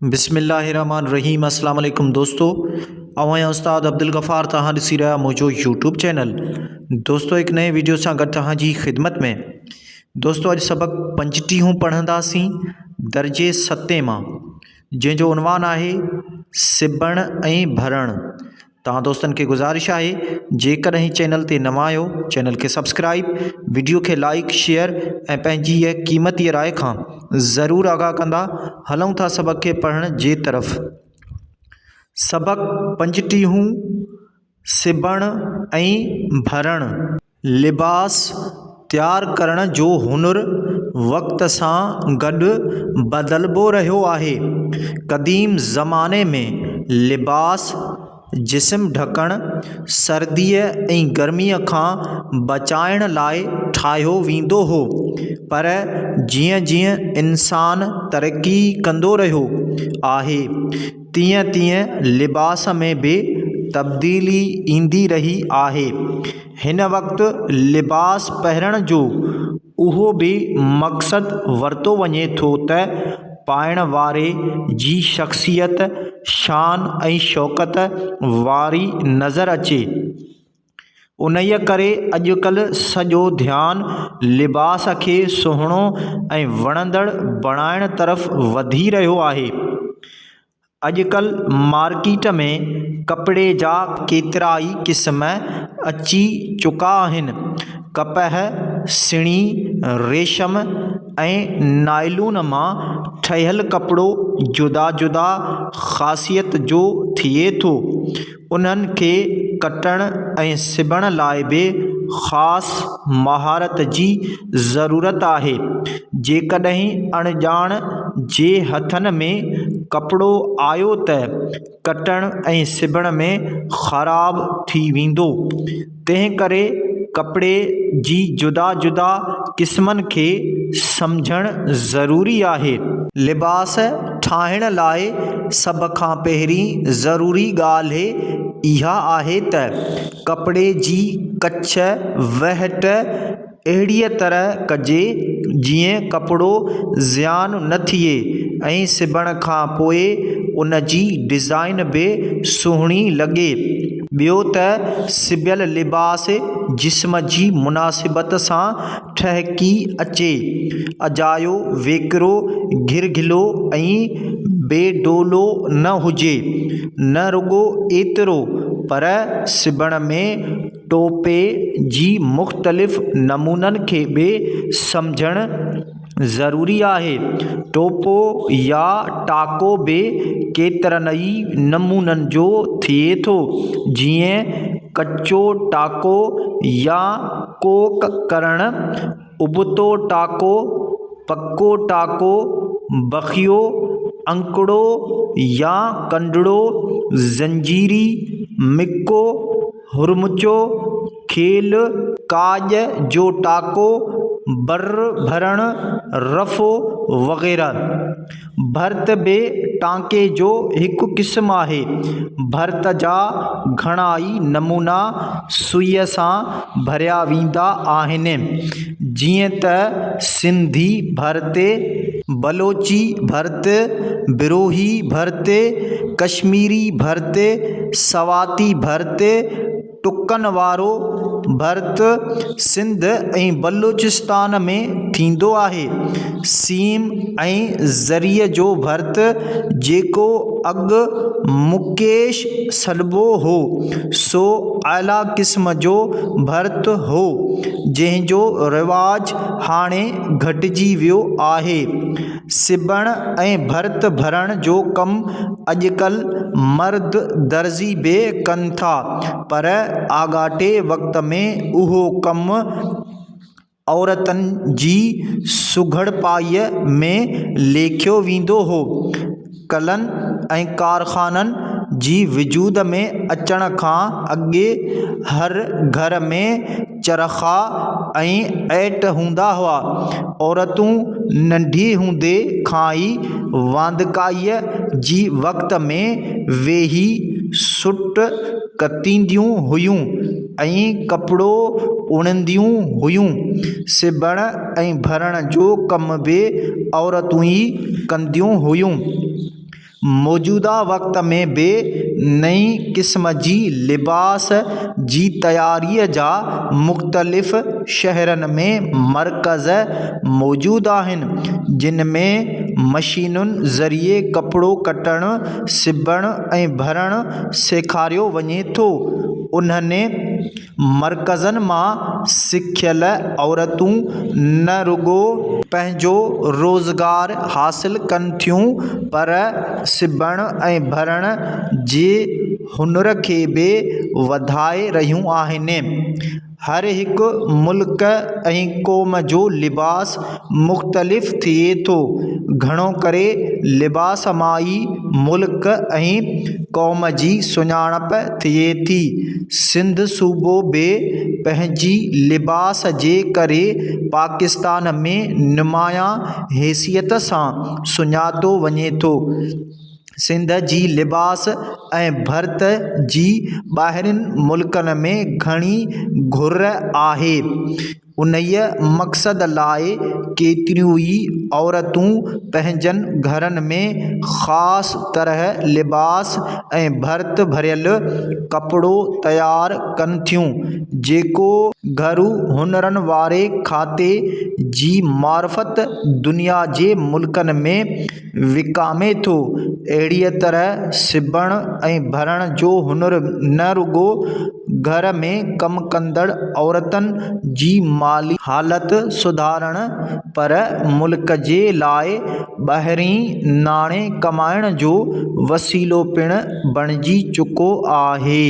बिस्मिल्लाहिर्रहमानिर्रहीम। अस्सलाम वालेकुम दोस्तों, अवां उस्ताद अब्दुल गफ़ार तहां ॾिसी रहिया मुंहिंजो यूट्यूब चैनल। दोस्तों एक नए वीडियो सां गॾु तहां जी ख़िदमत में। दोस्तों अॼु सबक़ 35 पढ़ंदासीं दर्जे 7 मां, जंहिंजो उनवान आहे सिबण ऐं भरण। तव्हां दोस्तनि खे गुज़ारिश आहे जेकॾहिं चैनल ते नवां आहियो चैनल खे सब्सक्राइब, वीडियो खे लाइक शेयर ऐं पंहिंजी इहा क़ीमती राय खां ज़रूरु आगाह कंदा। हलूं था सबक़ खे पढ़ण जे तरफ़। सबक़ 35 सिबण ऐं भरण। लिबास तैयार करण जो हुनुर वक़्त सां गॾु बदिलबो रहियो आहे। क़दीम ज़माने में लिबास जिस्म ढकण, सर्दीअ ऐं गर्मीअ खां बचाइण लाइ ठाहियो वेंदो हो, पर जीअं जीअं इंसान तरक़ी कंदो रहियो आहे तीअं तीअं लिबास में बि तब्दीली ईंदी रही आहे। हिन वक़्तु लिबास पहिरण जो उहो बि मक़सदु वरितो वञे थो त पाइण वारे जी शख़्सियत शान ऐं शौक़त वारी नज़र अचे। उन्हीअ करे अॼुकल्ह सॼो ध्यानु लिबास खे सुहिणो ऐं वणंदड़ बणाइण तरफ़ वधी रहियो आहे। अॼुकल्ह मार्केट में कपिड़े जा केतिरा ई क़िस्म अची चुका आहिनि। कपह, सिणी, रेशम ऐं नायलून मां ठहियलु कपिड़ो जुदा जुदा ख़ासियत जो थिए थो। उन्हनि खे कटण ऐं सिबण लाइ बि ख़ासि महारत जी ज़रूरत आहे। जेकॾहिं अणॼाण जे हथनि में कपिड़ो आयो त कटण ऐं सिबण में ख़राबु थी वेंदो। तंहिं करे कपिड़े जी जुदा जुदा क़िस्मनि खे सम्झणु ज़रूरी आहे। लिबास ठाहिण लाइ सभ खां पहिरीं ज़रूरी ॻाल्हि इहा आहे त कपिड़े जी कच्छ वहट अहिड़ीअ तरह कजे जीअं कपिड़ो ज़ियान न थिए ऐं सिबण खां पोइ उन जी डिज़ाइन बि सुहिणी लॻे। ॿियो त सिबियल लिबास जिस्म जी मुनासिबत सां ठहिकी अचे। अजायो वेकिरो, घिरघिलो ऐं बेडोलो न हुजे। न रुॻो एतिरो पर सिबण में टोपे जी मुख़्तलिफ़ नमूननि खे बि सम्झणु ज़रूरी आहे। टोपो या टाको बि केतिरनि ई नमूननि जो थिए थो, जीअं कचो टाको या कोक करण, उबतो टाको, पको टाको, बखियो, अंकड़ो या कंडड़ो, ज़ंजीरी, मिको, हुरमुचो, खेल, काज जो टाको, बर भरण, रफ़ो वग़ैरह। भर्त बि टांके जो हिकु क़िस्म आहे। भर्त जा घणा ई नमूना सुईअ सां भरिया वेंदा आहिनि, जीअं त सिंधी भर्त, बलोची भर्त, बिरोही भर्त, कश्मीरी भर्त, सवाती भर्त, टुकनि वारो भर्त सिंध ऐं बलूचिस्तान में थींदो आहे। सीम ऐं ज़रीअ जो भर्त जेको अॻु मुकेश सॾिबो हो, सो आला क़िस्म जो भर्त हो, जंहिंजो रिवाज हाणे घटिजी वियो आहे। सिबण ऐं भर्त भरण जो कमु अॼुकल्ह मर्द दर्ज़ी बि कनि था, पर आगाटे वक़्त में उहो कमु औरतनि जी सुघड़पाईअ में लेखियो वेंदो हो। कलनि ऐं कारख़ाननि जी वजूद में अचण खां अॻे हर घर में चरखा ऐं ऐट हूंदा हुआ। औरतूं नंढी हूंदे खां ई वांदिकाईअ जी वक़्त में वेही सुट कतींदियूं हुयूं ऐं कपिड़ो उणंदियूं हुयूं। सिबण ऐं भरण जो कम बि औरतूं ई कंदियूं हुयूं। मौजूदा वक़्त में बि नई क़िस्म जी लिबास जी तयारीअ जा मुख़्तलिफ़ शहरनि में मरकज़ मौजूदु आहिनि जिन में मशीनुनि ज़रिए कपिड़ो कटणु सिबणु ऐं भरणु सेखारियो वञे थो। उन्हनि मरकज़नि मां सिखियल औरतूं न रुॻो पंहिंजो रोज़गार हासिल कनि थियूं पर सिबण ऐं भरण जे हुनुर खे बि वधाए रहियूं आहिनि। हर हिकु मुल्क ऐं क़ौम जो लिबास मुख़्तलिफ़ थिए थो। घणो करे लिबास मां ई मुल्क ऐं क़ौम जी सुञाणप थिए थी। सिंध सूबो बि पंहिंजी लिबास जे करे पाकिस्तान में नुमायां हैसियत सां सुञातो वञे थो। सिंध जी लिबास ऐं भर्त जी ॿाहिरिनि मुल्कनि में घणी घुर आहे। उन्हीअ मक़सद लाइ केतिरियूं ई औरतूं पंहिंजनि घरनि में ख़ासि तरह लिबास ऐं भर्त भरियल कपिड़ो तयारु कनि थियूं जेको घरू हुनरनि वारे खाते जी मार्फत दुनिया जे मुल्कनि में विकामे थो। अहिड़ीअ तरह सिबण ऐं भरण जो हुनुर न रुॻो घर में कमु कंदड़ औरतुनि जी माली हालत सुधारणु पर मुल्क जे लाइ ॿाहिरीं नाणे कमाइण जो वसीलो पिणु बणिजी चुको आहे।